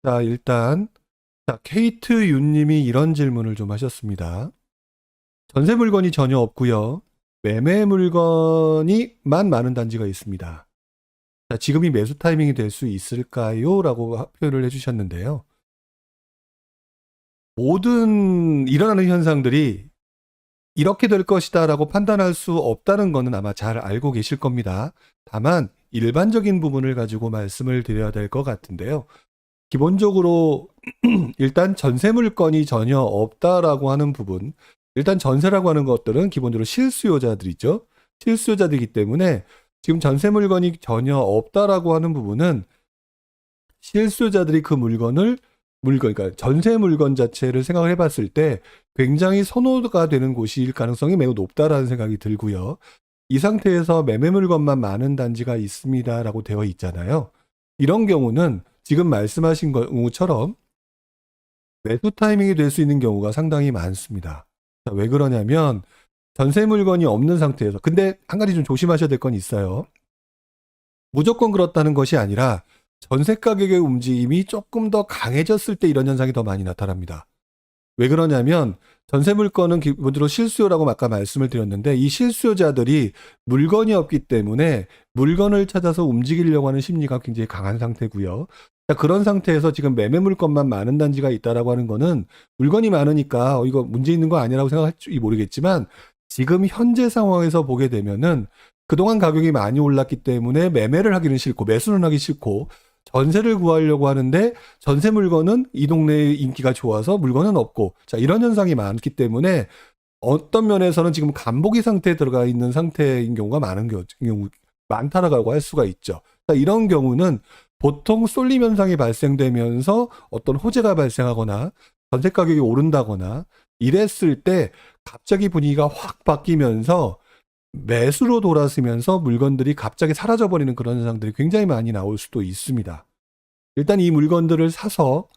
자, 일단, 케이트 윤님이 이런 질문을 좀 하셨습니다. 전세 물건이 전혀 없고요. 매매 물건이만 많은 단지가 있습니다. 자, 지금이 매수 타이밍이 될 수 있을까요? 라고 표현을 해주셨는데요. 모든 일어나는 현상들이 이렇게 될 것이다 라고 판단할 수 없다는 것은 아마 잘 알고 계실 겁니다. 다만 일반적인 부분을 가지고 말씀을 드려야 될 것 같은데요. 기본적으로 일단 전세 물건이 전혀 없다라고 하는 부분, 일단 전세라고 하는 것들은 기본적으로 실수요자들이죠. 실수요자들이기 때문에 지금 전세 물건이 전혀 없다라고 하는 부분은 실수요자들이 그 그러니까 전세 물건 자체를 생각을 해봤을 때 굉장히 선호가 되는 곳일 가능성이 매우 높다라는 생각이 들고요. 이 상태에서 매매 물건만 많은 단지가 있습니다라고 되어 있잖아요. 이런 경우는 지금 말씀하신 경우처럼 매수 타이밍이 될 수 있는 경우가 상당히 많습니다. 자, 왜 그러냐면 전세 물건이 없는 상태에서, 근데 한 가지 좀 조심하셔야 될 건 있어요. 무조건 그렇다는 것이 아니라 전세 가격의 움직임이 조금 더 강해졌을 때 이런 현상이 더 많이 나타납니다. 왜 그러냐면 전세 물건은 기본적으로 실수요라고 아까 말씀을 드렸는데, 이 실수요자들이 물건이 없기 때문에 물건을 찾아서 움직이려고 하는 심리가 굉장히 강한 상태고요. 자, 그런 상태에서 지금 매매 물건만 많은 단지가 있다라고 하는 거는 물건이 많으니까 이거 문제 있는 거 아니라고 생각할지 모르겠지만, 지금 현재 상황에서 보게 되면은 그동안 가격이 많이 올랐기 때문에 매매를 하기는 싫고 매수는 하기 싫고 전세를 구하려고 하는데 전세 물건은 이 동네의 인기가 좋아서 물건은 없고, 자, 이런 현상이 많기 때문에 어떤 면에서는 지금 간보기 상태에 들어가 있는 상태인 경우가 많다라고 할 수가 있죠. 자, 이런 경우는 보통 쏠림 현상이 발생되면서 어떤 호재가 발생하거나 전세 가격이 오른다거나 이랬을 때 갑자기 분위기가 확 바뀌면서 매수로 돌아서면서 물건들이 갑자기 사라져버리는 그런 현상들이 굉장히 많이 나올 수도 있습니다. 일단 이 물건들을 사서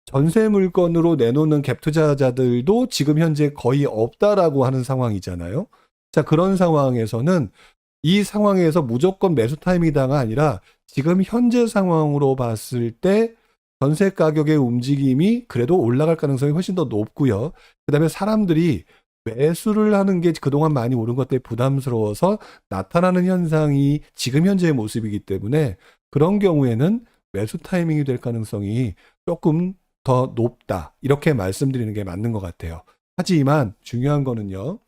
전세 물건으로 내놓는 갭 투자자들도 지금 현재 거의 없다라고 하는 상황이잖아요. 자, 그런 상황에서는 이 상황에서 무조건 매수 타이밍이다가 아니라 지금 현재 상황으로 봤을 때 전세 가격의 움직임이 그래도 올라갈 가능성이 훨씬 더 높고요. 그 다음에 사람들이 매수를 하는 게 그동안 많이 오른 것 때문에 부담스러워서 나타나는 현상이 지금 현재의 모습이기 때문에 그런 경우에는 매수 타이밍이 될 가능성이 조금 더 높다, 이렇게 말씀드리는 게 맞는 것 같아요. 하지만 중요한 거는요,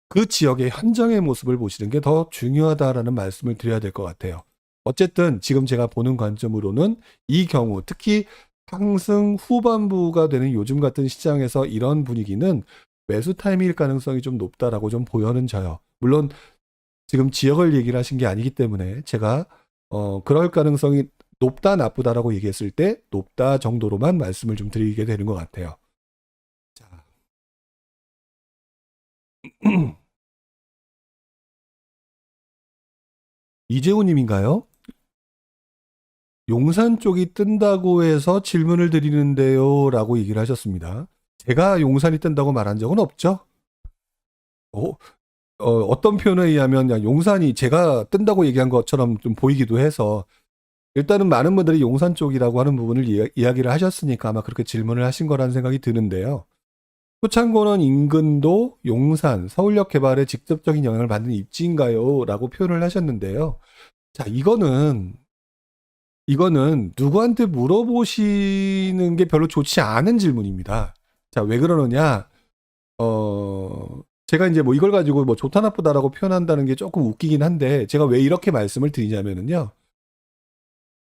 그 지역의 현장의 모습을 보시는 게 더 중요하다라는 말씀을 드려야 될 것 같아요. 어쨌든 지금 제가 보는 관점으로는 이 경우, 특히 상승 후반부가 되는 요즘 같은 시장에서 이런 분위기는 매수 타이밍일 가능성이 좀 높다라고 좀 보여는 져요. 물론 지금 지역을 얘기를 하신 게 아니기 때문에 제가 그럴 가능성이 높다 나쁘다라고 얘기했을 때 높다 정도로만 말씀을 좀 드리게 되는 것 같아요. 자, 이재호님인가요? 용산 쪽이 뜬다고 해서 질문을 드리는데요 라고 얘기를 하셨습니다. 제가 용산이 뜬다고 말한 적은 없죠? 어, 어떤 표현에 의하면 야, 용산이 제가 뜬다고 얘기한 것처럼 좀 보이기도 해서, 일단은 많은 분들이 용산 쪽이라고 하는 부분을 이야기를 하셨으니까 아마 그렇게 질문을 하신 거라는 생각이 드는데요. 소창고는 인근도 용산, 서울역 개발에 직접적인 영향을 받는 입지인가요? 라고 표현을 하셨는데요. 자, 이거는 누구한테 물어보시는 게 별로 좋지 않은 질문입니다. 자, 왜 그러느냐? 제가 이제 뭐 이걸 가지고 뭐 좋다 나쁘다라고 표현한다는 게 조금 웃기긴 한데, 제가 왜 이렇게 말씀을 드리냐면은요,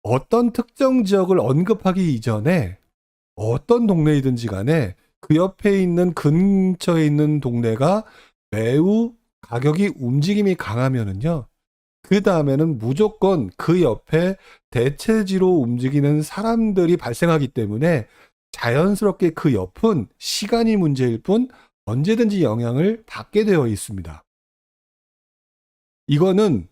어떤 특정 지역을 언급하기 이전에 어떤 동네이든지 간에 그 옆에 있는 근처에 있는 동네가 매우 가격이 움직임이 강하면은요, 그 다음에는 무조건 그 옆에 대체지로 움직이는 사람들이 발생하기 때문에 자연스럽게 그 옆은 시간이 문제일 뿐 언제든지 영향을 받게 되어 있습니다. 이거는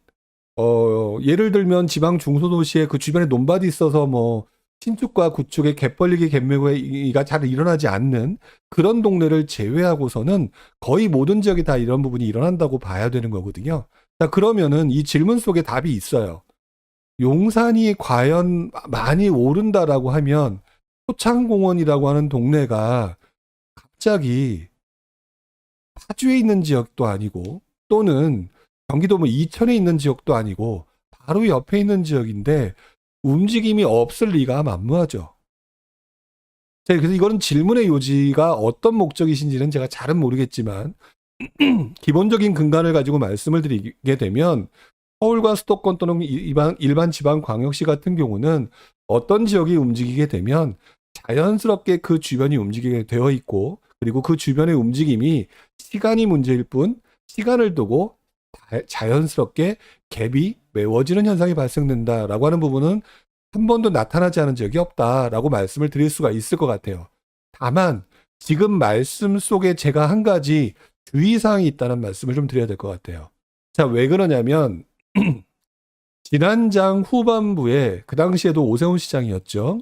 예를 들면 지방 중소도시에 그 주변에 논밭이 있어서 뭐 신축과 구축의 갭 벌리기 갭 매기가 잘 일어나지 않는 그런 동네를 제외하고서는 거의 모든 지역이 다 이런 부분이 일어난다고 봐야 되는 거거든요. 자, 그러면은 이 질문 속에 답이 있어요. 용산이 과연 많이 오른다라고 하면 효창공원이라고 하는 동네가 갑자기 파주에 있는 지역도 아니고 또는 경기도 뭐 이천에 있는 지역도 아니고 바로 옆에 있는 지역인데 움직임이 없을 리가 만무하죠. 그래서 이거는 질문의 요지가 어떤 목적이신지는 제가 잘은 모르겠지만 기본적인 근간을 가지고 말씀을 드리게 되면 서울과 수도권 또는 일반 지방광역시 같은 경우는 어떤 지역이 움직이게 되면 자연스럽게 그 주변이 움직이게 되어 있고 그리고 그 주변의 움직임이 시간이 문제일 뿐 시간을 두고 자연스럽게 갭이 메워지는 현상이 발생된다라고 하는 부분은 한 번도 나타나지 않은 적이 없다라고 말씀을 드릴 수가 있을 것 같아요. 다만 지금 말씀 속에 제가 한 가지 주의사항이 있다는 말씀을 좀 드려야 될 것 같아요. 자, 왜 그러냐면 지난장 후반부에 그 당시에도 오세훈 시장이었죠.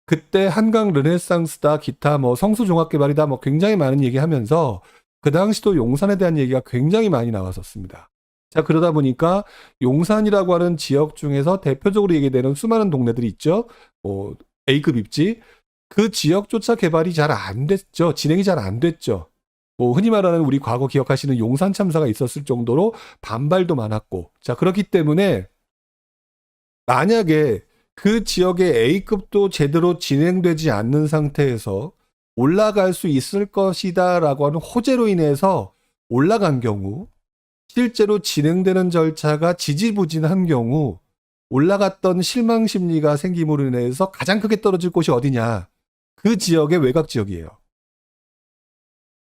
그때 한강 르네상스다 기타 뭐 성수종합개발이다 뭐 굉장히 많은 얘기하면서 그 당시도 용산에 대한 얘기가 굉장히 많이 나왔었습니다. 자, 그러다 보니까 용산이라고 하는 지역 중에서 대표적으로 얘기되는 수많은 동네들이 있죠. 뭐 A급 입지. 그 지역조차 개발이 잘 안 됐죠. 진행이 잘 안 됐죠. 뭐 흔히 말하는 우리 과거 기억하시는 용산 참사가 있었을 정도로 반발도 많았고. 자, 그렇기 때문에 만약에 그 지역의 A급도 제대로 진행되지 않는 상태에서 올라갈 수 있을 것이다 라고 하는 호재로 인해서 올라간 경우 실제로 진행되는 절차가 지지부진한 경우 올라갔던 실망 심리가 생김으로 인해서 가장 크게 떨어질 곳이 어디냐? 그 지역의 외곽 지역이에요.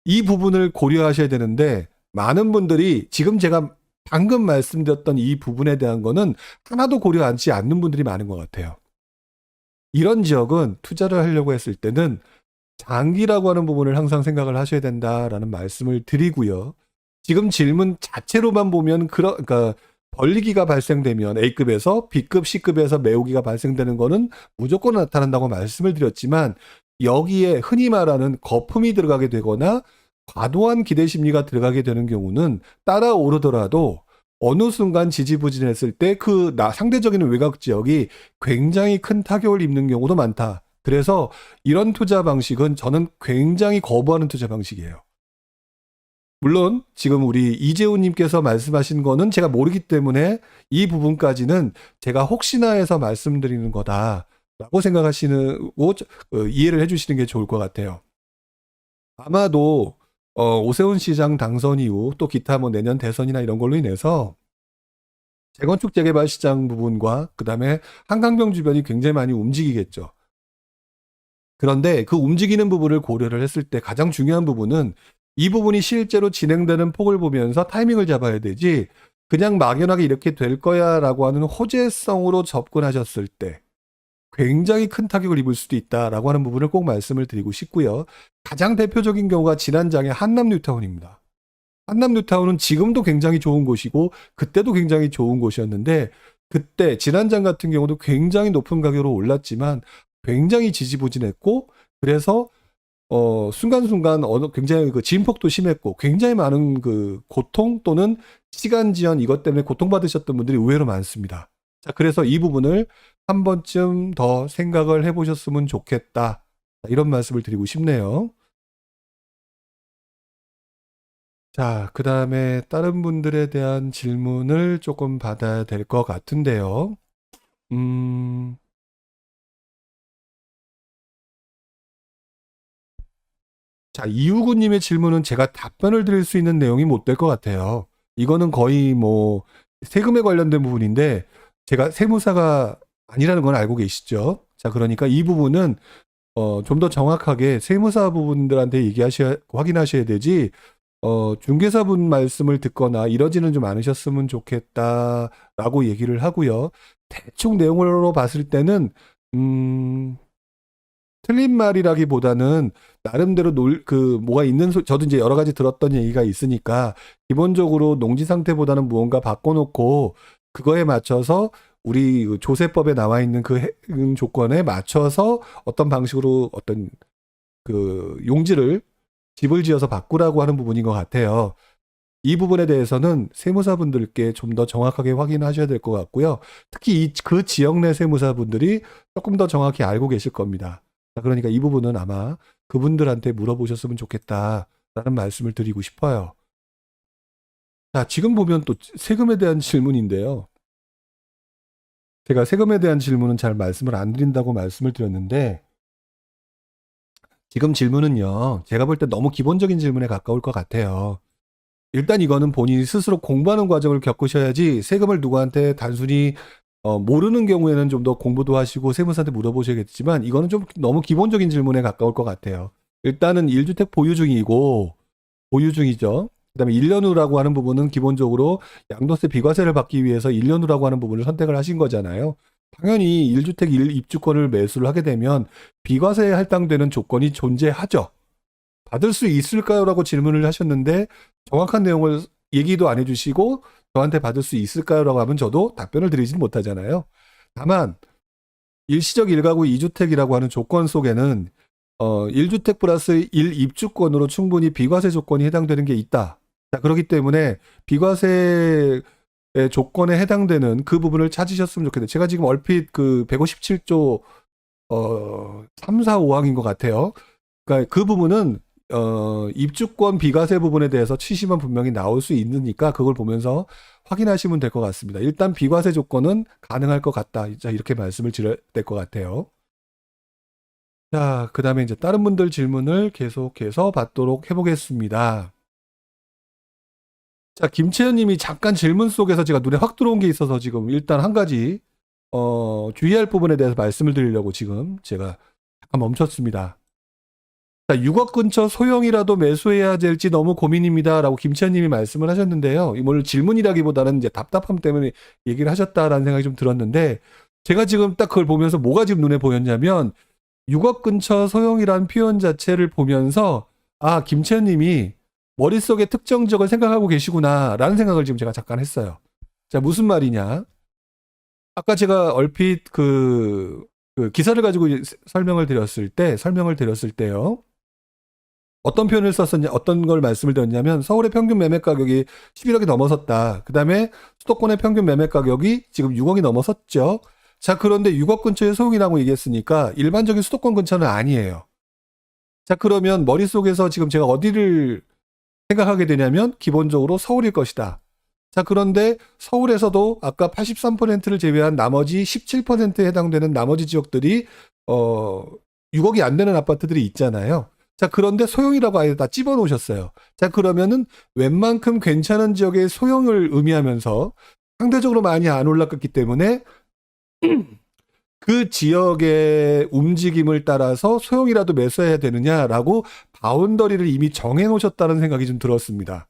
이 부분을 고려하셔야 되는데 많은 분들이 지금 제가 방금 말씀드렸던 이 부분에 대한 거는 하나도 고려하지 않는 분들이 많은 것 같아요. 이런 지역은 투자를 하려고 했을 때는 장기라고 하는 부분을 항상 생각을 하셔야 된다라는 말씀을 드리고요. 지금 질문 자체로만 보면 그러니까 벌리기가 발생되면 A급에서 B급, C급에서 매우기가 발생되는 거는 무조건 나타난다고 말씀을 드렸지만 여기에 흔히 말하는 거품이 들어가게 되거나 과도한 기대 심리가 들어가게 되는 경우는 따라 오르더라도 어느 순간 지지부진했을 때 그 상대적인 외곽 지역이 굉장히 큰 타격을 입는 경우도 많다. 그래서 이런 투자 방식은 저는 굉장히 거부하는 투자 방식이에요. 물론 지금 우리 이재훈님께서 말씀하신 거는 제가 모르기 때문에 이 부분까지는 제가 혹시나 해서 말씀드리는 거다라고 생각하시고 이해를 해주시는 게 좋을 것 같아요. 아마도 오세훈 시장 당선 이후 또 기타 뭐 내년 대선이나 이런 걸로 인해서 재건축 재개발 시장 부분과 그 다음에 한강변 주변이 굉장히 많이 움직이겠죠. 그런데 그 움직이는 부분을 고려를 했을 때 가장 중요한 부분은 이 부분이 실제로 진행되는 폭을 보면서 타이밍을 잡아야 되지 그냥 막연하게 이렇게 될 거야 라고 하는 호재성으로 접근하셨을 때 굉장히 큰 타격을 입을 수도 있다라고 하는 부분을 꼭 말씀을 드리고 싶고요. 가장 대표적인 경우가 지난장의 한남 뉴타운입니다. 한남 뉴타운은 지금도 굉장히 좋은 곳이고 그때도 굉장히 좋은 곳이었는데 그때 지난장 같은 경우도 굉장히 높은 가격으로 올랐지만 굉장히 지지부진했고 그래서 순간순간 굉장히 그 진폭도 심했고 굉장히 많은 그 고통 또는 시간 지연 이것 때문에 고통받으셨던 분들이 의외로 많습니다. 자, 그래서 이 부분을 한 번쯤 더 생각을 해보셨으면 좋겠다. 이런 말씀을 드리고 싶네요. 자, 그 다음에 다른 분들에 대한 질문을 조금 받아야 될 것 같은데요. 자, 이우구님의 질문은 제가 답변을 드릴 수 있는 내용이 못 될 것 같아요. 이거는 거의 뭐 세금에 관련된 부분인데 제가 세무사가 아니라는 건 알고 계시죠? 자, 그러니까 이 부분은 좀 더 정확하게 세무사 부분들한테 확인하셔야 되지 중개사분 말씀을 듣거나 이러지는 좀 않으셨으면 좋겠다라고 얘기를 하고요. 대충 내용으로 봤을 때는 틀린 말이라기보다는 나름대로 뭐가 있는 저도 이제 여러 가지 들었던 얘기가 있으니까 기본적으로 농지 상태보다는 무언가 바꿔놓고 그거에 맞춰서 우리 조세법에 나와 있는 그 조건에 맞춰서 어떤 방식으로 어떤 그 용지를 집을 지어서 바꾸라고 하는 부분인 것 같아요. 이 부분에 대해서는 세무사분들께 좀 더 정확하게 확인하셔야 될 것 같고요. 특히 그 지역 내 세무사분들이 조금 더 정확히 알고 계실 겁니다. 그러니까 이 부분은 아마 그분들한테 물어보셨으면 좋겠다라는 말씀을 드리고 싶어요. 자, 지금 보면 또 세금에 대한 질문인데요. 제가 세금에 대한 질문은 잘 말씀을 안 드린다고 말씀을 드렸는데, 지금 질문은요, 제가 볼 때 너무 기본적인 질문에 가까울 것 같아요. 일단 이거는 본인이 스스로 공부하는 과정을 겪으셔야지 세금을 누구한테 단순히 모르는 경우에는 좀 더 공부도 하시고 세무사한테 물어보셔야겠지만, 이거는 좀 너무 기본적인 질문에 가까울 것 같아요. 일단은 1주택 보유 중이고, 보유 중이죠. 그다음에 1년 후라고 하는 부분은 기본적으로 양도세 비과세를 받기 위해서 1년 후라고 하는 부분을 선택을 하신 거잖아요. 당연히 1주택 1입주권을 매수를 하게 되면 비과세에 할당되는 조건이 존재하죠. 받을 수 있을까요? 라고 질문을 하셨는데 정확한 내용을 얘기도 안 해주시고 저한테 받을 수 있을까요? 라고 하면 저도 답변을 드리지는 못하잖아요. 다만 일시적 1가구 2주택이라고 하는 조건 속에는 1주택 플러스 1입주권으로 충분히 비과세 조건이 해당되는 게 있다. 자, 그렇기 때문에 비과세의 조건에 해당되는 그 부분을 찾으셨으면 좋겠네요. 제가 지금 얼핏 그 157조 3, 4, 5항인 것 같아요. 그러니까 그 부분은 입주권 비과세 부분에 대해서 치시면 분명히 나올 수 있으니까 그걸 보면서 확인하시면 될 것 같습니다. 일단 비과세 조건은 가능할 것 같다. 자, 이렇게 말씀을 드려야 될 것 같아요. 자, 그 다음에 이제 다른 분들 질문을 계속해서 받도록 해보겠습니다. 자, 김채연 님이 잠깐 질문 속에서 제가 눈에 확 들어온 게 있어서 지금 일단 한 가지, 주의할 부분에 대해서 말씀을 드리려고 지금 제가 잠깐 멈췄습니다. 자, 6억 근처 소형이라도 매수해야 될지 너무 고민입니다. 라고 김채연 님이 말씀을 하셨는데요. 뭘 질문이라기보다는 이제 답답함 때문에 얘기를 하셨다라는 생각이 좀 들었는데, 제가 지금 딱 그걸 보면서 뭐가 지금 눈에 보였냐면, 6억 근처 소형이란 표현 자체를 보면서, 아, 김채연 님이 머릿속에 특정 지역을 생각하고 계시구나, 라는 생각을 지금 제가 잠깐 했어요. 자, 무슨 말이냐. 아까 제가 얼핏 그 기사를 가지고 설명을 드렸을 때요. 어떤 표현을 썼었냐, 어떤 걸 말씀을 드렸냐면, 서울의 평균 매매 가격이 11억이 넘어섰다. 그 다음에 수도권의 평균 매매 가격이 지금 6억이 넘어섰죠. 자, 그런데 6억 근처의 소형이라고 얘기했으니까 일반적인 수도권 근처는 아니에요. 자, 그러면 머릿속에서 지금 제가 어디를 생각하게 되냐면 기본적으로 서울일 것이다. 자, 그런데 서울에서도 아까 83%를 제외한 나머지 17%에 해당되는 나머지 지역들이 6억이 안 되는 아파트들이 있잖아요. 자, 그런데 소형이라고 아예 다 집어 놓으셨어요. 자, 그러면은 웬만큼 괜찮은 지역의 소형을 의미하면서 상대적으로 많이 안 올랐기 때문에 그 지역의 움직임을 따라서 소형이라도 매수해야 되느냐라고 바운더리를 이미 정해 놓으셨다는 생각이 좀 들었습니다.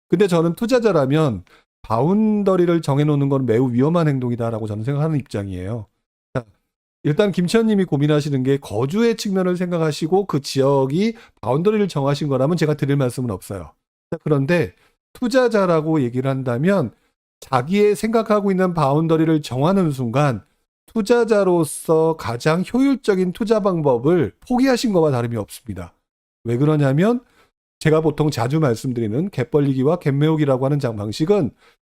근데 저는 투자자라면 바운더리를 정해 놓는 건 매우 위험한 행동이다라고 저는 생각하는 입장이에요. 자, 일단 김치현 님이 고민하시는 게 거주의 측면을 생각하시고 그 지역이 바운더리를 정하신 거라면 제가 드릴 말씀은 없어요. 자, 그런데 투자자라고 얘기를 한다면 자기의 생각하고 있는 바운더리를 정하는 순간 투자자로서 가장 효율적인 투자 방법을 포기하신 것과 다름이 없습니다. 왜 그러냐면 제가 보통 자주 말씀드리는 갭 벌리기와 갭 메우기라고 하는 방식은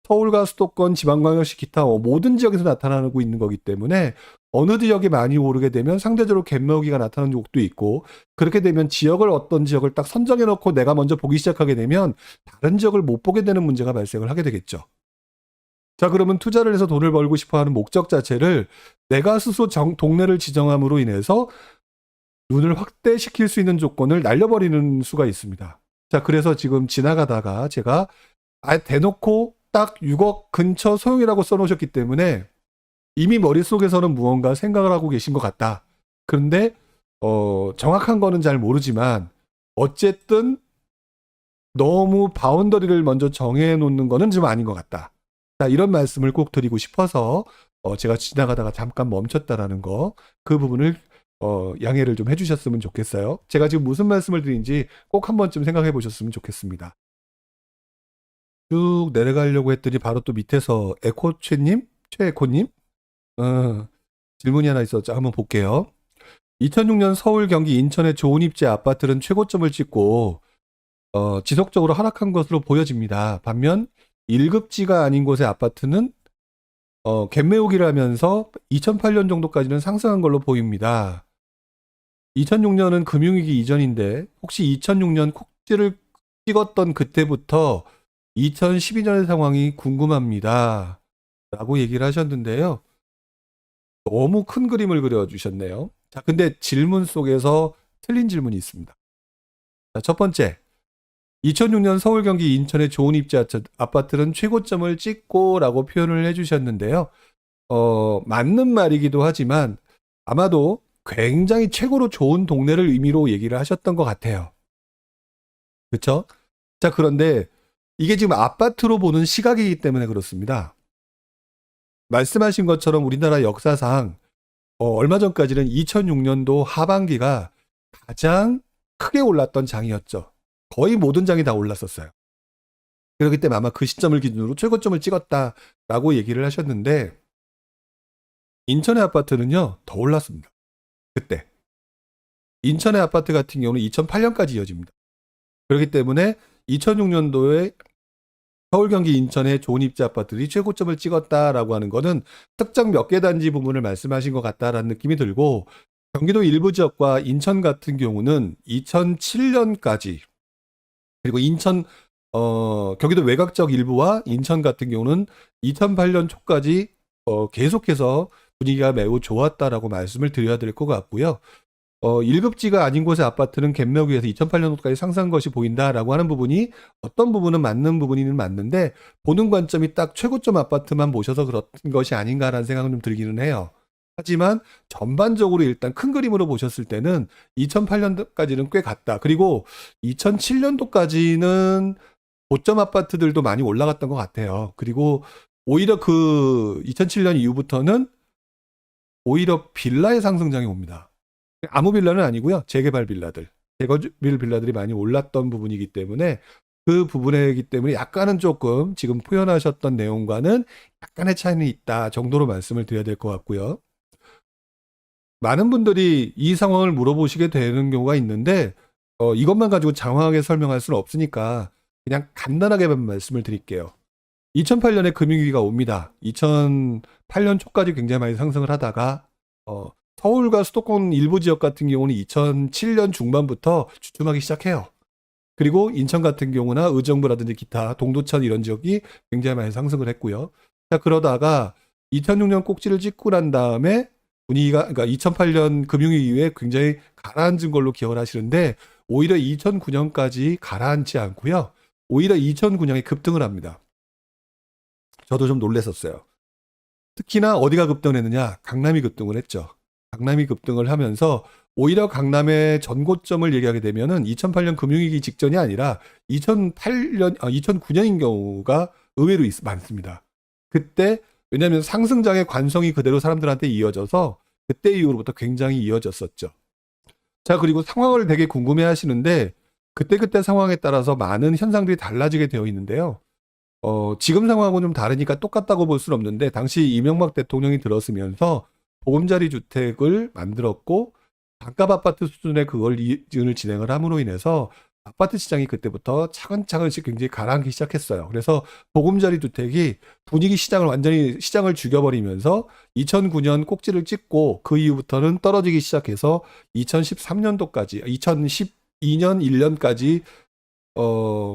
서울과 수도권, 지방광역시 기타 모든 지역에서 나타나고 있는 거기 때문에 어느 지역이 많이 오르게 되면 상대적으로 갭 메우기가 나타나는 쪽도 있고 그렇게 되면 지역을 어떤 지역을 딱 선정해 놓고 내가 먼저 보기 시작하게 되면 다른 지역을 못 보게 되는 문제가 발생을 하게 되겠죠. 자, 그러면 투자를 해서 돈을 벌고 싶어 하는 목적 자체를 내가 스스로 동네를 지정함으로 인해서 눈을 확대시킬 수 있는 조건을 날려버리는 수가 있습니다. 자, 그래서 지금 지나가다가 제가 대놓고 딱 6억 근처 소형이라고 써놓으셨기 때문에 이미 머릿속에서는 무언가 생각을 하고 계신 것 같다. 그런데 정확한 거는 잘 모르지만 어쨌든 너무 바운더리를 먼저 정해놓는 거는 좀 아닌 것 같다. 자, 이런 말씀을 꼭 드리고 싶어서 제가 지나가다가 잠깐 멈췄다라는 거, 그 부분을 양해를 좀 해주셨으면 좋겠어요. 제가 지금 무슨 말씀을 드린지 꼭 한 번쯤 생각해 보셨으면 좋겠습니다. 쭉 내려가려고 했더니 바로 또 밑에서 최에코님 질문이 하나 있었죠. 한번 볼게요. 2006년 서울, 경기, 인천의 좋은 입지 아파트는 최고점을 찍고 지속적으로 하락한 것으로 보여집니다. 반면 1급지가 아닌 곳의 아파트는 갭매우기를 하면서 2008년 정도까지는 상승한 걸로 보입니다. 2006년은 금융위기 이전인데 혹시 2006년 콕지를 찍었던 그때부터 2012년의 상황이 궁금합니다. 라고 얘기를 하셨는데요. 너무 큰 그림을 그려주셨네요. 자, 근데 질문 속에서 틀린 질문이 있습니다. 자, 첫 번째. 2006년 서울, 경기, 인천의 좋은 입지 아파트는 최고점을 찍고 라고 표현을 해주셨는데요. 맞는 말이기도 하지만 아마도 굉장히 최고로 좋은 동네를 의미로 얘기를 하셨던 것 같아요. 그렇죠? 자, 그런데 이게 지금 아파트로 보는 시각이기 때문에 그렇습니다. 말씀하신 것처럼 우리나라 역사상 얼마 전까지는 2006년도 하반기가 가장 크게 올랐던 장이었죠. 거의 모든 장이 다 올랐었어요. 그렇기 때문에 아마 그 시점을 기준으로 최고점을 찍었다라고 얘기를 하셨는데 인천의 아파트는요 더 올랐습니다. 그때 인천의 아파트 같은 경우는 2008년까지 이어집니다. 그렇기 때문에 2006년도에 서울, 경기, 인천의 좋은 입지 아파트들이 최고점을 찍었다라고 하는 거는 특정 몇 개 단지 부분을 말씀하신 것 같다라는 느낌이 들고 경기도 일부 지역과 인천 같은 경우는 2007년까지 그리고 경기도 외곽 지역 일부와 인천 같은 경우는 2008년 초까지 계속해서 분위기가 매우 좋았다라고 말씀을 드려야 될 것 같고요. 1급지가 아닌 곳의 아파트는 갭매우기에서 2008년도까지 상승한 것이 보인다라고 하는 부분이 어떤 부분은 맞는 부분이는 맞는데 보는 관점이 딱 최고점 아파트만 보셔서 그런 것이 아닌가라는 생각은 좀 들기는 해요. 하지만 전반적으로 일단 큰 그림으로 보셨을 때는 2008년도까지는 꽤 갔다. 그리고 2007년도까지는 고점 아파트들도 많이 올라갔던 것 같아요. 그리고 오히려 그 2007년 이후부터는 오히려 빌라의 상승장이 옵니다. 아무 빌라는 아니고요. 재개발 빌라들. 재개발 빌라들이 많이 올랐던 부분이기 때문에 그 부분이기 때문에 약간은 조금 지금 표현하셨던 내용과는 약간의 차이는 있다 정도로 말씀을 드려야 될 것 같고요. 많은 분들이 이 상황을 물어보시게 되는 경우가 있는데 이것만 가지고 장황하게 설명할 수는 없으니까 그냥 간단하게만 말씀을 드릴게요. 2008년에 금융위기가 옵니다. 2008년 초까지 굉장히 많이 상승을 하다가 서울과 수도권 일부 지역 같은 경우는 2007년 중반부터 주춤하기 시작해요. 그리고 인천 같은 경우나 의정부라든지 기타 동두천 이런 지역이 굉장히 많이 상승을 했고요. 자, 그러다가 2006년 꼭지를 찍고 난 다음에 분위기가 그러니까 2008년 금융위기 이후에 굉장히 가라앉은 걸로 기억을 하시는데 오히려 2009년까지 가라앉지 않고요. 오히려 2009년에 급등을 합니다. 저도 좀 놀랐었어요. 특히나 어디가 급등을 했느냐? 강남이 급등을 했죠. 강남이 급등을 하면서 오히려 강남의 전고점을 얘기하게 되면은 2008년 금융위기 직전이 아니라 2009년인 경우가 의외로 많습니다. 그때 왜냐하면 상승장의 관성이 그대로 사람들한테 이어져서 그때 이후로부터 굉장히 이어졌었죠. 자, 그리고 상황을 되게 궁금해 하시는데 그때 상황에 따라서 많은 현상들이 달라지게 되어 있는데요. 지금 상황하고는 좀 다르니까 똑같다고 볼 수는 없는데 당시 이명박 대통령이 들었으면서 보금자리 주택을 만들었고 반값 아파트 수준의 그걸 진행을 함으로 인해서 아파트 시장이 그때부터 차근차근씩 굉장히 가라앉기 시작했어요. 그래서 보금자리 주택이 완전히 시장을 죽여버리면서 2009년 꼭지를 찍고 그 이후부터는 떨어지기 시작해서 2013년도까지 2012년 1년까지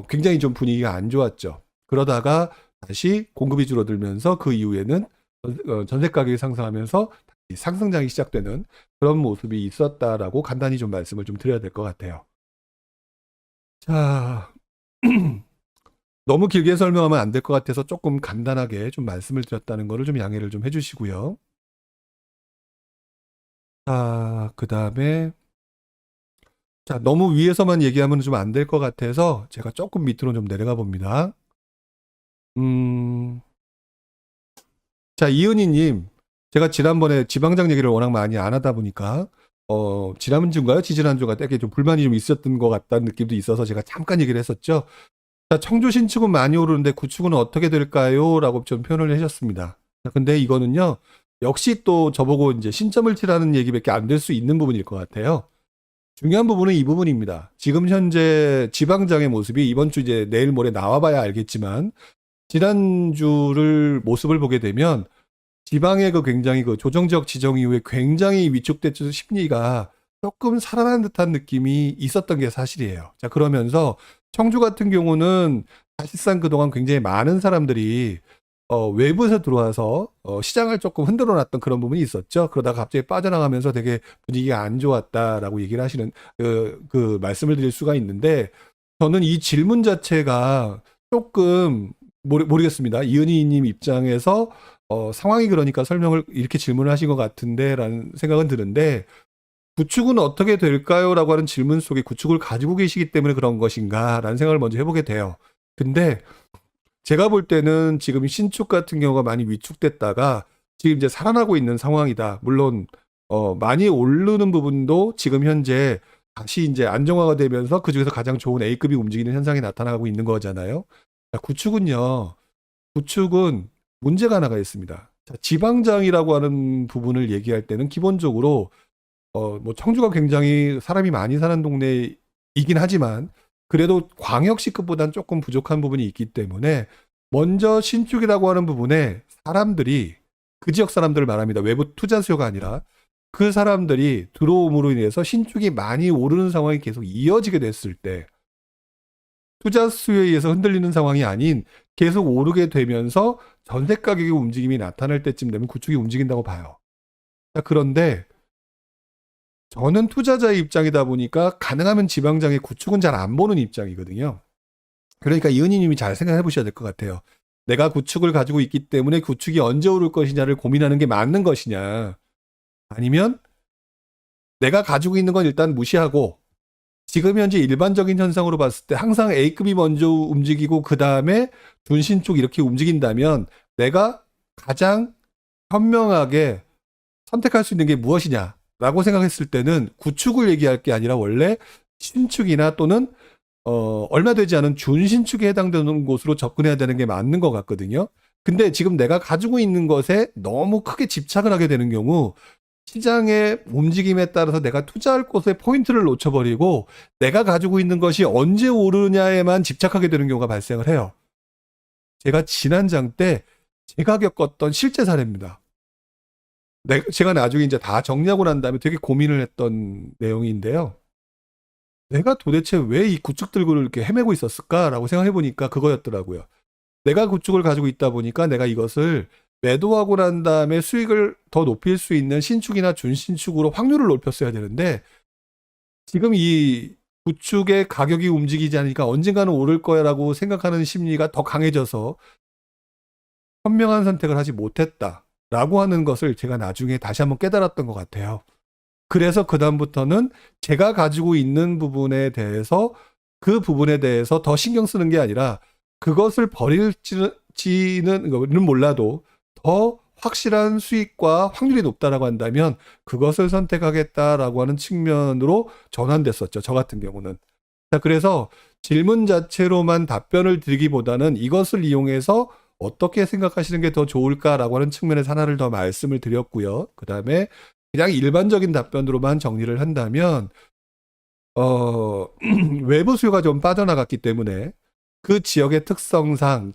굉장히 좀 분위기가 안 좋았죠. 그러다가 다시 공급이 줄어들면서 그 이후에는 전세 가격이 상승하면서 상승장이 시작되는 그런 모습이 있었다라고 간단히 좀 말씀을 좀 드려야 될 것 같아요. 자, 너무 길게 설명하면 안 될 것 같아서 조금 간단하게 좀 말씀을 드렸다는 거를 좀 양해를 좀 해주시고요. 자, 그 다음에 너무 위에서만 얘기하면 좀 안 될 것 같아서 제가 조금 밑으로 좀 내려가 봅니다. 자, 이은희님, 제가 지난번에 지방장 얘기를 워낙 많이 안 하다 보니까 지난주인가요? 지지난주가 되게 좀 불만이 좀 있었던 것 같다는 느낌도 있어서 제가 잠깐 얘기를 했었죠. 자, 청주 신축은 많이 오르는데 구축은 어떻게 될까요? 라고 좀 표현을 해주셨습니다. 근데 이거는요, 역시 또 저보고 이제 신점을 치라는 얘기밖에 안 될 수 있는 부분일 것 같아요. 중요한 부분은 이 부분입니다. 지금 현재 지방장의 모습이 이번 주 이제 내일 모레 나와봐야 알겠지만 지난주를 모습을 보게 되면 지방의 그 굉장히 그 조정지역 지정 이후에 굉장히 위축됐던 심리가 조금 살아난 듯한 느낌이 있었던 게 사실이에요. 자, 그러면서 청주 같은 경우는 사실상 그동안 굉장히 많은 사람들이 외부에서 들어와서 시장을 조금 흔들어 놨던 그런 부분이 있었죠. 그러다가 갑자기 빠져나가면서 되게 분위기가 안 좋았다라고 얘기를 하시는 그 말씀을 드릴 수가 있는데 저는 이 질문 자체가 조금 모르겠습니다. 이은희님 입장에서 상황이 그러니까 설명을 이렇게 질문을 하신 것 같은데 라는 생각은 드는데 구축은 어떻게 될까요? 라고 하는 질문 속에 구축을 가지고 계시기 때문에 그런 것인가 라는 생각을 먼저 해보게 돼요. 근데 제가 볼 때는 지금 신축 같은 경우가 많이 위축됐다가 지금 이제 살아나고 있는 상황이다. 물론 많이 오르는 부분도 지금 현재 다시 이제 안정화가 되면서 그중에서 가장 좋은 A급이 움직이는 현상이 나타나고 있는 거잖아요. 자, 구축은 문제가 하나가 있습니다. 자, 지방장이라고 하는 부분을 얘기할 때는 기본적으로 뭐 청주가 굉장히 사람이 많이 사는 동네이긴 하지만 그래도 광역시급보다는 조금 부족한 부분이 있기 때문에 먼저 신축이라고 하는 부분에 사람들이 그 지역 사람들을 말합니다. 외부 투자 수요가 아니라 그 사람들이 들어옴으로 인해서 신축이 많이 오르는 상황이 계속 이어지게 됐을 때 투자 수요에 의해서 흔들리는 상황이 아닌 계속 오르게 되면서 전세 가격의 움직임이 나타날 때쯤 되면 구축이 움직인다고 봐요. 자, 그런데 저는 투자자의 입장이다 보니까 가능하면 지방장의 구축은 잘 안 보는 입장이거든요. 그러니까 이은희님이 잘 생각해 보셔야 될 것 같아요. 내가 구축을 가지고 있기 때문에 구축이 언제 오를 것이냐를 고민하는 게 맞는 것이냐. 아니면 내가 가지고 있는 건 일단 무시하고 지금 현재 일반적인 현상으로 봤을 때 항상 A급이 먼저 움직이고 그 다음에 둔신축 이렇게 움직인다면 내가 가장 현명하게 선택할 수 있는 게 무엇이냐 라고 생각했을 때는 구축을 얘기할 게 아니라 원래 신축이나 또는 얼마 되지 않은 준신축에 해당되는 곳으로 접근해야 되는 게 맞는 것 같거든요. 근데 지금 내가 가지고 있는 것에 너무 크게 집착을 하게 되는 경우 시장의 움직임에 따라서 내가 투자할 곳에 포인트를 놓쳐버리고 내가 가지고 있는 것이 언제 오르냐에만 집착하게 되는 경우가 발생을 해요. 제가 지난 장 때 제가 겪었던 실제 사례입니다. 제가 나중에 이제 다 정리하고 난 다음에 되게 고민을 했던 내용인데요. 내가 도대체 왜 이 구축 들고 이렇게 헤매고 있었을까라고 생각해 보니까 그거였더라고요. 내가 구축을 가지고 있다 보니까 내가 이것을 매도하고 난 다음에 수익을 더 높일 수 있는 신축이나 준신축으로 확률을 높였어야 되는데 지금 이 구축의 가격이 움직이지 않으니까 언젠가는 오를 거야라고 생각하는 심리가 더 강해져서 현명한 선택을 하지 못했다라고 하는 것을 제가 나중에 다시 한번 깨달았던 것 같아요. 그래서 그다음부터는 제가 가지고 있는 부분에 대해서 그 부분에 대해서 더 신경 쓰는 게 아니라 그것을 버릴지는 몰라도 더 확실한 수익과 확률이 높다라고 한다면 그것을 선택하겠다라고 하는 측면으로 전환됐었죠. 저 같은 경우는. 자, 그래서 질문 자체로만 답변을 드리기보다는 이것을 이용해서 어떻게 생각하시는 게 더 좋을까라고 하는 측면에서 하나를 더 말씀을 드렸고요. 그 다음에 그냥 일반적인 답변으로만 정리를 한다면 외부 수요가 좀 빠져나갔기 때문에 그 지역의 특성상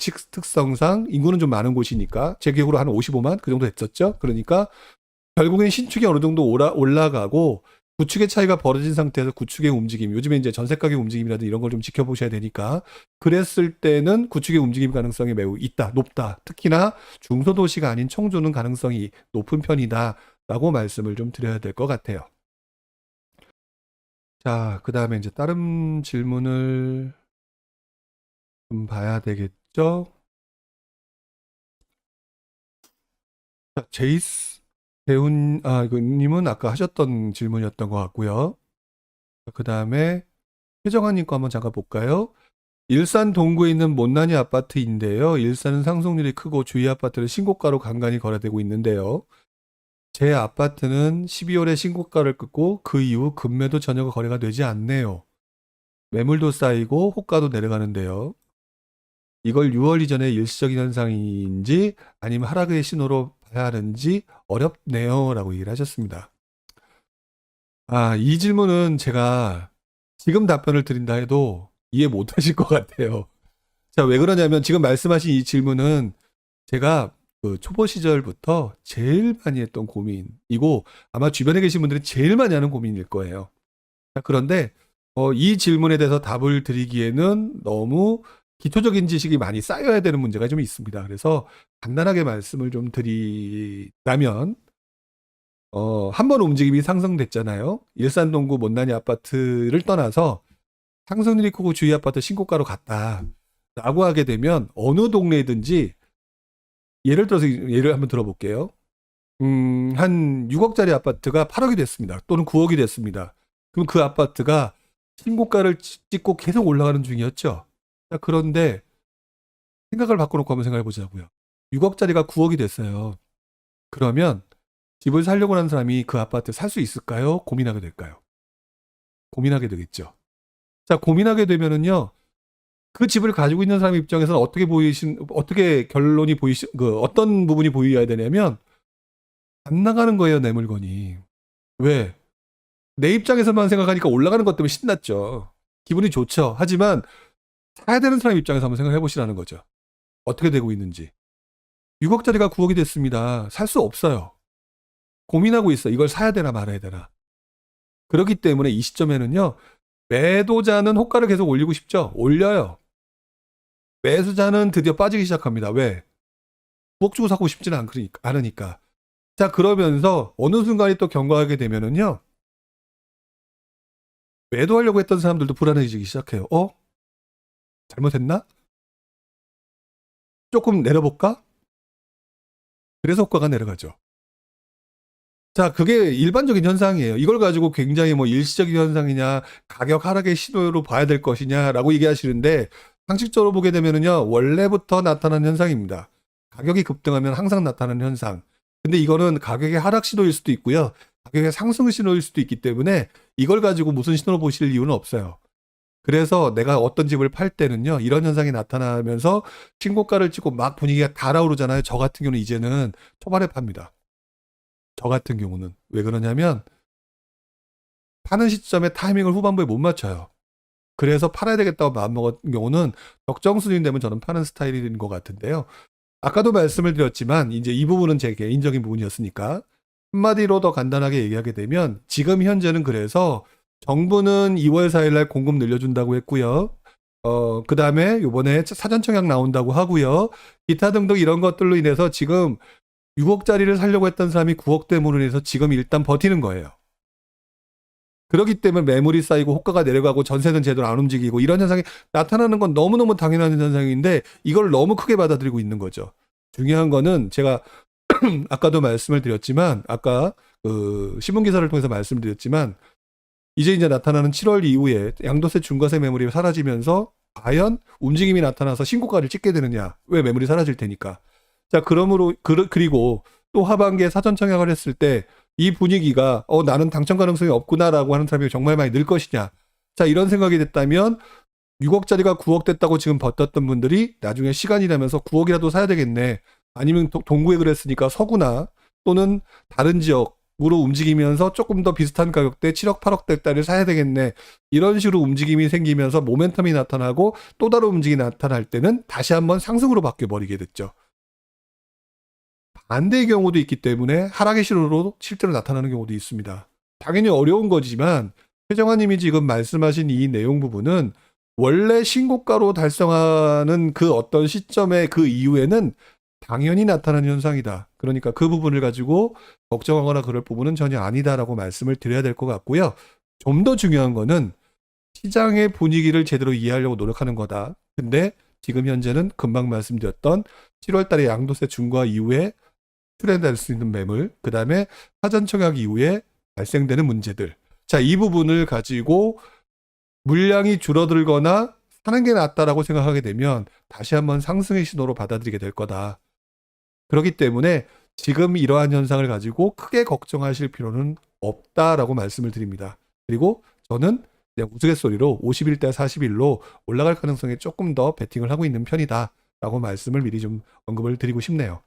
인구는 좀 많은 곳이니까 제 기억으로 한 55만 그 정도 됐었죠. 그러니까 결국엔 신축이 어느 정도 올라가고 구축의 차이가 벌어진 상태에서 구축의 움직임, 요즘에 이제 전세 가격 움직임이라든지 이런 걸 좀 지켜보셔야 되니까 그랬을 때는 구축의 움직임 가능성이 매우 높다. 특히나 중소도시가 아닌 청주는 가능성이 높은 편이다라고 말씀을 좀 드려야 될 것 같아요. 자, 그 다음에 이제 다른 질문을 좀 봐야 되겠죠? 자, 제이스 님은 아까 하셨던 질문이었던 것 같고요. 그 다음에 최정환님 거 한번 잠깐 볼까요? 일산 동구에 있는 못난이 아파트인데요. 일산은 상속률이 크고 주위 아파트는 신고가로 간간히 거래되고 있는데요. 제 아파트는 12월에 신고가를 끊고 그 이후 급매도 전혀 거래가 되지 않네요. 매물도 쌓이고 호가도 내려가는데요. 이걸 6월 이전에 일시적인 현상인지 아니면 하락의 신호로 봐야 하는지 어렵네요 라고 얘기를 하셨습니다. 이 질문은 제가 지금 답변을 드린다 해도 이해 못 하실 것 같아요. 자, 왜 그러냐면 지금 말씀하신 이 질문은 제가 그 초보 시절부터 제일 많이 했던 고민이고 아마 주변에 계신 분들이 제일 많이 하는 고민일 거예요. 자, 그런데 이 질문에 대해서 답을 드리기에는 너무 기초적인 지식이 많이 쌓여야 되는 문제가 좀 있습니다. 그래서 간단하게 말씀을 좀 드리자면 한 번 움직임이 상승됐잖아요. 일산 동구 못난이 아파트를 떠나서 상승률이 크고 주위 아파트 신고가로 갔다. 라고 하게 되면 어느 동네든지 예를 들어서 예를 한번 들어볼게요. 한 6억짜리 아파트가 8억이 됐습니다. 또는 9억이 됐습니다. 그럼 그 아파트가 신고가를 찍고 계속 올라가는 중이었죠. 자, 그런데 생각을 바꿔놓고 한번 생각해 보자고요. 6억짜리가 9억이 됐어요. 그러면 집을 살려고 하는 사람이 그 아파트 살 수 있을까요? 고민하게 될까요? 고민하게 되겠죠. 자, 고민하게 되면은요. 그 집을 가지고 있는 사람 입장에서는 어떻게 결론이 어떤 부분이 보여야 되냐면, 안 나가는 거예요, 내 물건이. 왜? 내 입장에서만 생각하니까 올라가는 것 때문에 신났죠. 기분이 좋죠. 하지만, 사야 되는 사람 입장에서 한번 생각해 보시라는 거죠. 어떻게 되고 있는지. 6억짜리가 9억이 됐습니다. 살 수 없어요. 고민하고 있어. 이걸 사야 되나 말아야 되나. 그렇기 때문에 이 시점에는요, 매도자는 호가를 계속 올리고 싶죠? 올려요. 매수자는 드디어 빠지기 시작합니다. 왜? 9억 주고 사고 싶지는 않으니까. 자, 그러면서 어느 순간이 또 경과하게 되면은요, 매도하려고 했던 사람들도 불안해지기 시작해요. 잘못했나? 조금 내려볼까? 그래서 호가가 내려가죠. 자, 그게 일반적인 현상이에요. 이걸 가지고 굉장히 일시적인 현상이냐, 가격 하락의 신호로 봐야 될 것이냐라고 얘기하시는데, 상식적으로 보게 되면은요, 원래부터 나타나는 현상입니다. 가격이 급등하면 항상 나타나는 현상. 근데 이거는 가격의 하락 신호일 수도 있고요, 가격의 상승 신호일 수도 있기 때문에 이걸 가지고 무슨 신호로 보실 이유는 없어요. 그래서 내가 어떤 집을 팔 때는요, 이런 현상이 나타나면서 신고가를 찍고 막 분위기가 달아오르잖아요. 저 같은 경우는 이제는 초반에 팝니다. 저 같은 경우는. 왜 그러냐면 파는 시점에 타이밍을 후반부에 못 맞춰요. 그래서 팔아야 되겠다고 마음먹은 경우는 적정 수준이 되면 저는 파는 스타일인 것 같은데요. 아까도 말씀을 드렸지만 이제 이 부분은 제 개인적인 부분이었으니까 한마디로 더 간단하게 얘기하게 되면 지금 현재는 그래서 정부는 2월 4일 날 공급 늘려준다고 했고요. 그 다음에 요번에 사전청약 나온다고 하고요. 기타 등등 이런 것들로 인해서 지금 6억짜리를 살려고 했던 사람이 9억 때문에 인해서 지금 일단 버티는 거예요. 그렇기 때문에 매물이 쌓이고 호가가 내려가고 전세는 제대로 안 움직이고 이런 현상이 나타나는 건 너무너무 당연한 현상인데 이걸 너무 크게 받아들이고 있는 거죠. 중요한 거는 제가 아까도 말씀을 드렸지만 아까 그 신문기사를 통해서 말씀드렸지만 이제 나타나는 7월 이후에 양도세 중과세 매물이 사라지면서 과연 움직임이 나타나서 신고가를 찍게 되느냐. 왜? 매물이 사라질 테니까. 자, 그리고 또 하반기에 사전 청약을 했을 때 이 분위기가 나는 당첨 가능성이 없구나라고 하는 사람이 정말 많이 늘 것이냐. 자, 이런 생각이 됐다면 6억짜리가 9억 됐다고 지금 버텼던 분들이 나중에 시간이 나면서 9억이라도 사야 되겠네. 아니면 동구에 그랬으니까 서구나 또는 다른 지역으로 움직이면서 조금 더 비슷한 가격대 7억, 8억대짜리를 사야 되겠네. 이런 식으로 움직임이 생기면서 모멘텀이 나타나고 또 다른 움직임이 나타날 때는 다시 한번 상승으로 바뀌어버리게 됐죠. 반대의 경우도 있기 때문에 하락의 신호로 실제로 나타나는 경우도 있습니다. 당연히 어려운 거지만 최정환님이 지금 말씀하신 이 내용 부분은 원래 신고가로 달성하는 그 어떤 시점의 그 이후에는 당연히 나타나는 현상이다. 그러니까 그 부분을 가지고 걱정하거나 그럴 부분은 전혀 아니다라고 말씀을 드려야 될 것 같고요. 좀 더 중요한 거는 시장의 분위기를 제대로 이해하려고 노력하는 거다. 근데 지금 현재는 금방 말씀드렸던 7월 달에 양도세 중과 이후에 출현될 수 있는 매물, 그 다음에 사전 청약 이후에 발생되는 문제들. 자, 이 부분을 가지고 물량이 줄어들거나 사는 게 낫다라고 생각하게 되면 다시 한번 상승의 신호로 받아들이게 될 거다. 그렇기 때문에 지금 이러한 현상을 가지고 크게 걱정하실 필요는 없다라고 말씀을 드립니다. 그리고 저는 그냥 우스갯소리로 51대 41로 올라갈 가능성에 조금 더 베팅을 하고 있는 편이다라고 말씀을 미리 좀 언급을 드리고 싶네요.